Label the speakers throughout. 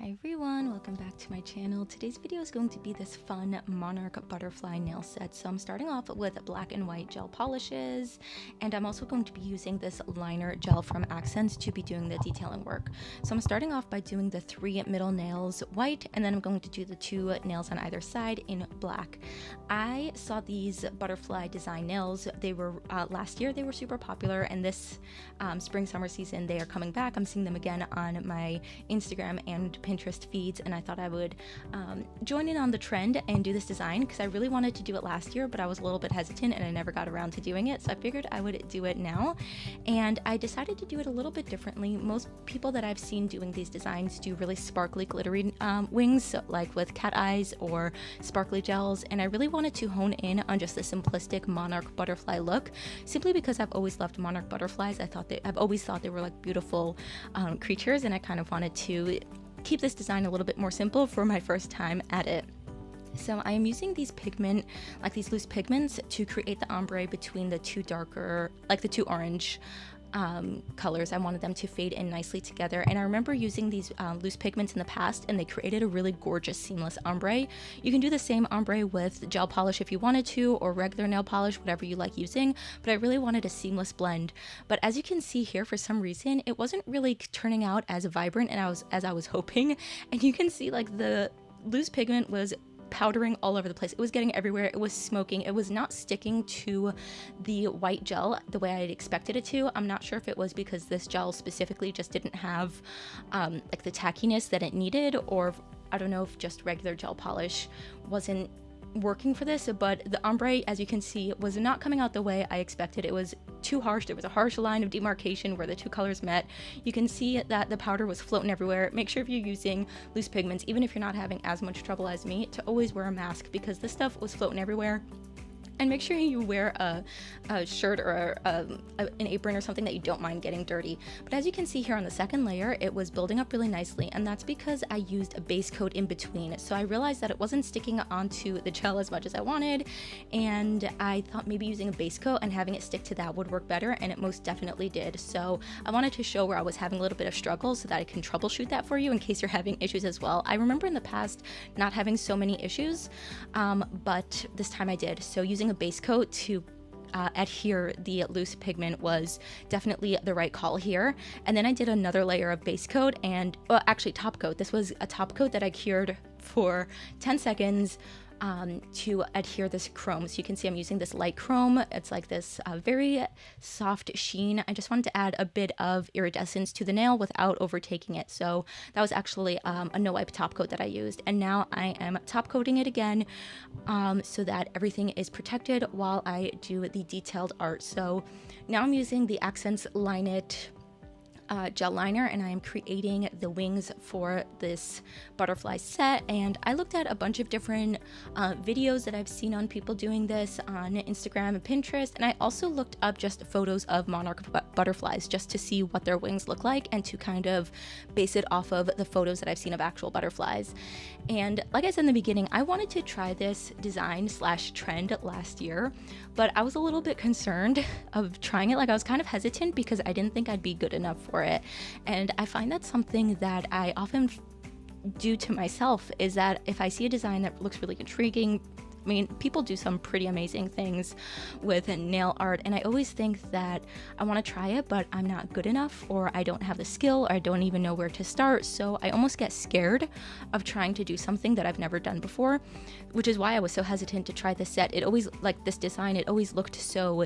Speaker 1: Hi everyone, welcome back to my channel. Today's video is going to be this fun Monarch butterfly nail set. So I'm starting off with black and white gel polishes, and I'm also going to be using this liner gel from Akzentz to be doing the detailing work. So I'm starting off by doing the 3 middle nails white, and then I'm going to do the 2 nails on either side in black. I saw these butterfly design nails. They were last year, they were super popular, and this spring summer season they are coming back. I'm seeing them again on my Instagram and Pinterest feeds, and I thought I would join in on the trend and do this design because I really wanted to do it last year, but I was a little bit hesitant and I never got around to doing it, so I figured I would do it now. And I decided to do it a little bit differently. Most people that I've seen doing these designs do really sparkly, glittery wings, so like with cat eyes or sparkly gels, and I really wanted to hone in on just the simplistic Monarch butterfly look, simply because I've always loved Monarch butterflies. I've always thought they were like beautiful creatures, and I kind of wanted to keep this design a little bit more simple for my first time at it. So I am using these loose pigments to create the ombre between the two darker, like the 2 orange colors. I wanted them to fade in nicely together, and I remember using these loose pigments in the past, and they created a really gorgeous seamless ombre. You can do the same ombre with gel polish if you wanted to, or regular nail polish, whatever you like using, but I really wanted a seamless blend. But as you can see here, for some reason it wasn't really turning out as vibrant as I was hoping, and you can see like the loose pigment was powdering all over the place. It was getting everywhere. It was smoking. It was not sticking to the white gel the way I'd expected it to. I'm not sure if it was because this gel specifically just didn't have like the tackiness that it needed, or I don't know if just regular gel polish wasn't working for this, but the ombre, as you can see, was not coming out the way I expected. It was too harsh. There was a harsh line of demarcation where the 2 colors met. You can see that the powder was floating everywhere. Make sure if you're using loose pigments, even if you're not having as much trouble as me, to always wear a mask, because this stuff was floating everywhere. And make sure you wear a shirt or an apron or something that you don't mind getting dirty. But as you can see here on the second layer, it was building up really nicely, and that's because I used a base coat in between. So I realized that it wasn't sticking onto the gel as much as I wanted, and I thought maybe using a base coat and having it stick to that would work better, and it most definitely did. So I wanted to show where I was having a little bit of struggle so that I can troubleshoot that for you in case you're having issues as well. I remember in the past not having so many issues, but this time I did. So using a base coat to adhere the loose pigment was definitely the right call here. And then I did another layer of base coat and, well, actually top coat. This was a top coat that I cured for 10 seconds to adhere this chrome. So you can see I'm using this light chrome. It's like this very soft sheen. I just wanted to add a bit of iridescence to the nail without overtaking it. So that was actually a no wipe top coat that I used. And now I am top coating it again so that everything is protected while I do the detailed art. So now I'm using the Akzentz Line It gel liner, and I am creating the wings for this butterfly set. And I looked at a bunch of different videos that I've seen on people doing this on Instagram and Pinterest, and I also looked up just photos of Monarch butterflies just to see what their wings look like and to kind of base it off of the photos that I've seen of actual butterflies. And like I said in the beginning, I wanted to try this design / trend last year, but I was a little bit concerned of trying it. Like, I was kind of hesitant because I didn't think I'd be good enough for it. And I find that's something that I often do to myself, is that if I see a design that looks really intriguing, I mean, people do some pretty amazing things with nail art, and I always think that I want to try it, but I'm not good enough, or I don't have the skill, or I don't even know where to start. So I almost get scared of trying to do something that I've never done before, which is why I was so hesitant to try this set. It always, like this design, it always looked so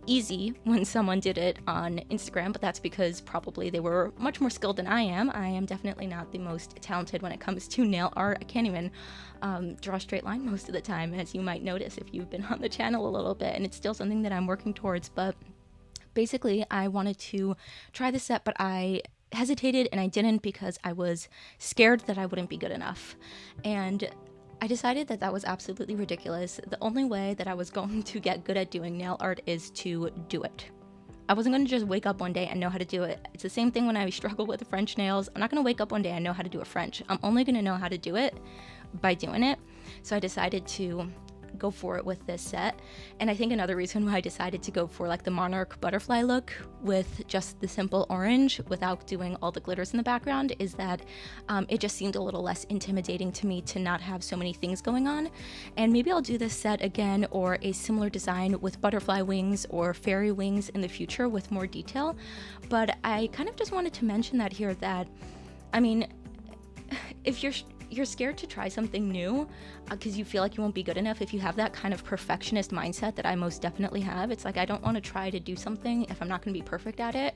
Speaker 1: easy when someone did it on Instagram, but that's because probably they were much more skilled than I am. I am definitely not the most talented when it comes to nail art. I can't even draw a straight line most of the time, as you might notice if you've been on the channel a little bit, and it's still something that I'm working towards. But basically I wanted to try this set, but I hesitated and I didn't because I was scared that I wouldn't be good enough. And I decided that that was absolutely ridiculous. The only way that I was going to get good at doing nail art is to do it. I wasn't going to just wake up one day and know how to do it. It's the same thing when I struggle with the French nails. I'm not going to wake up one day and know how to do a French. I'm only going to know how to do it by doing it. So I decided to go for it with this set. And I think another reason why I decided to go for like the Monarch butterfly look with just the simple orange without doing all the glitters in the background is that it just seemed a little less intimidating to me to not have so many things going on. And maybe I'll do this set again or a similar design with butterfly wings or fairy wings in the future with more detail. But I kind of just wanted to mention that here, that I mean, if you're scared to try something new because you feel like you won't be good enough, if you have that kind of perfectionist mindset that I most definitely have, it's like I don't want to try to do something if I'm not going to be perfect at it.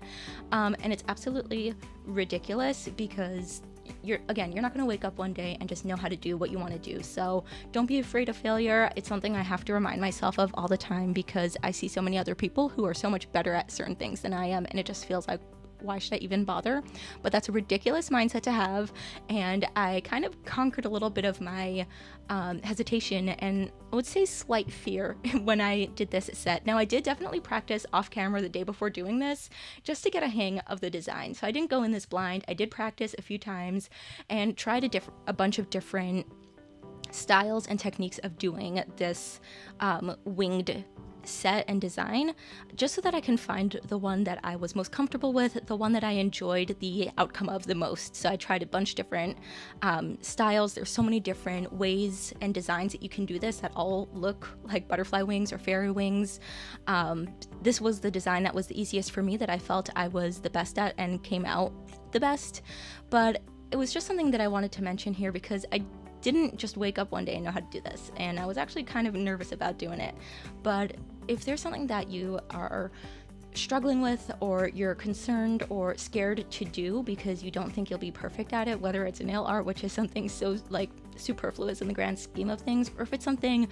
Speaker 1: And it's absolutely ridiculous because you're not going to wake up one day and just know how to do what you want to do. So don't be afraid of failure. It's something I have to remind myself of all the time because I see so many other people who are so much better at certain things than I am, and it just feels like, why should I even bother? But that's a ridiculous mindset to have, and I kind of conquered a little bit of my hesitation and I would say slight fear when I did this set. Now, I did definitely practice off camera the day before doing this just to get a hang of the design. So I didn't go in this blind. I did practice a few times and tried a bunch of different styles and techniques of doing this winged set and design, just so that I can find the one that I was most comfortable with, the one that I enjoyed the outcome of the most. So I tried a bunch of different styles. There's so many different ways and designs that you can do this that all look like butterfly wings or fairy wings. This was the design that was the easiest for me, that I felt I was the best at and came out the best. But it was just something that I wanted to mention here because I didn't just wake up one day and know how to do this, and I was actually kind of nervous about doing it. But if there's something that you are struggling with, or you're concerned or scared to do because you don't think you'll be perfect at it, whether it's nail art, which is something so like superfluous in the grand scheme of things, or if it's something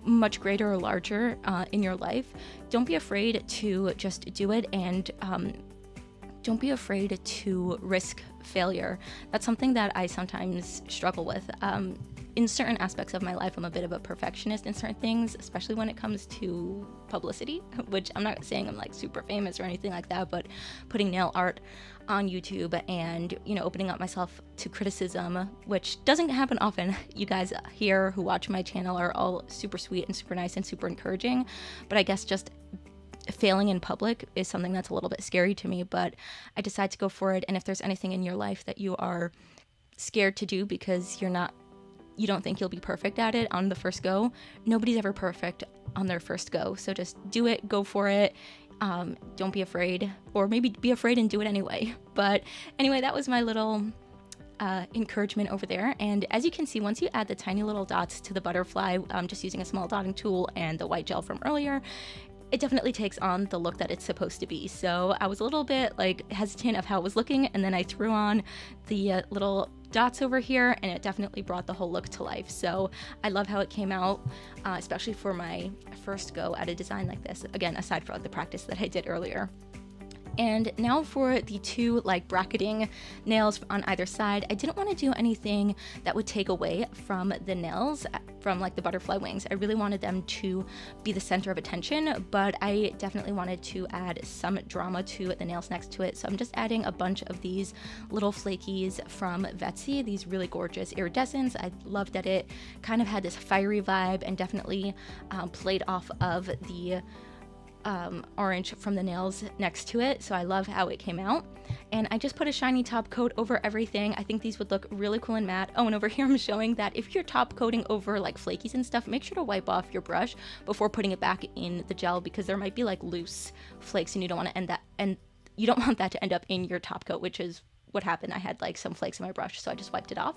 Speaker 1: much greater or larger in your life, don't be afraid to just do it, and don't be afraid to risk failure. That's something that I sometimes struggle with. In certain aspects of my life, I'm a bit of a perfectionist in certain things, especially when it comes to publicity, which I'm not saying I'm like super famous or anything like that, but putting nail art on YouTube and, you know, opening up myself to criticism, which doesn't happen often. You guys here who watch my channel are all super sweet and super nice and super encouraging, but I guess just failing in public is something that's a little bit scary to me. But I decided to go for it. And if there's anything in your life that you are scared to do because you don't think you'll be perfect at it on the first go, nobody's ever perfect on their first go. So just do it, go for it. Don't be afraid, or maybe be afraid and do it anyway. But anyway, that was my little encouragement over there. And as you can see, once you add the tiny little dots to the butterfly, just using a small dotting tool and the white gel from earlier, it definitely takes on the look that it's supposed to be. So I was a little bit like hesitant of how it was looking, and then I threw on the little dots over here, and it definitely brought the whole look to life. So I love how it came out, especially for my first go at a design like this. Again, aside from like the practice that I did earlier. And now for the two like bracketing nails on either side, I didn't want to do anything that would take away from the nails, from like the butterfly wings. I really wanted them to be the center of attention, but I definitely wanted to add some drama to the nails next to it. So I'm just adding a bunch of these little flakies from Vettsy, these really gorgeous iridescents. I loved that it kind of had this fiery vibe and definitely played off of the orange from the nails next to it. So I love how it came out. And I just put a shiny top coat over everything. I think these would look really cool and matte. Oh, and over here I'm showing that if you're top coating over like flakies and stuff, make sure to wipe off your brush before putting it back in the gel, because there might be like loose flakes and you don't want to you don't want that to end up in your top coat, which is what happened. I had like some flakes in my brush, so I just wiped it off.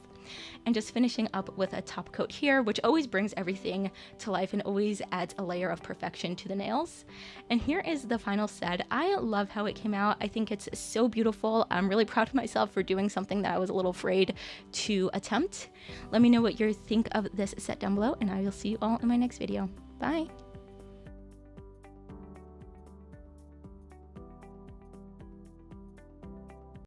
Speaker 1: And just finishing up with a top coat here, which always brings everything to life and always adds a layer of perfection to the nails. And here is the final set. I love how it came out. I think it's so beautiful. I'm really proud of myself for doing something that I was a little afraid to attempt. Let me know what you think of this set down below, and I will see you all in my next video. Bye!